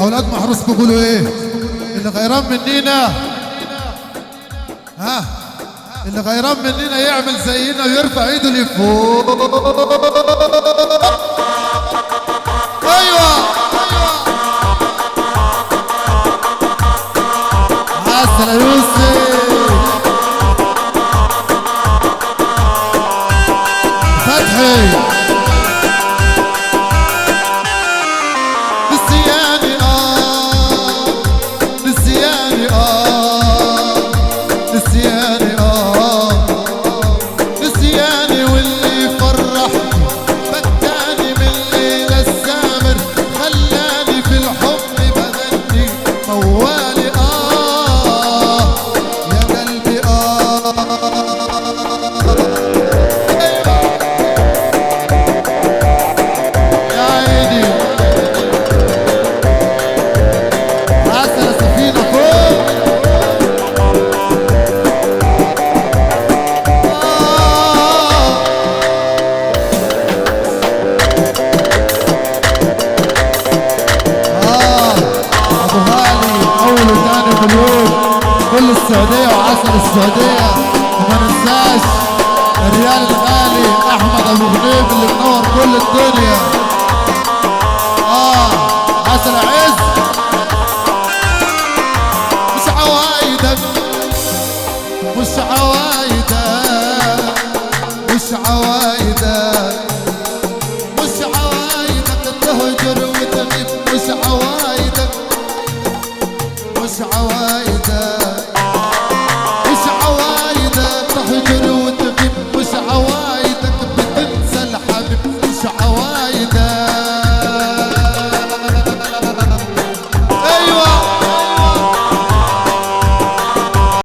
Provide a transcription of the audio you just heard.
اولاد محروس بيقولوا ايه؟ اللي غيران مننا، ها، اللي غيران مننا يعمل زينا ويرفع ايده لفوق. ايوه عسل يا يوسف. فتحي نسياني نسياني نسياني نسياني واللي فرحني بكاني من الليلة السامر خلاني في الحب بغني موالي يا قلبي يا عيني عسل سفينة فوق. ابو غالي اول وثاني مليون كل السعوديه وعسل السعوديه، وما ننساش الريال الغالي احمد ابو غنيم اللي منور كل الدنيا. عسل عز مش عوايدك مش عوايدك مش عوايدك مش عوايدك تهجر وتغيب، مش عوايدك مش عوايدك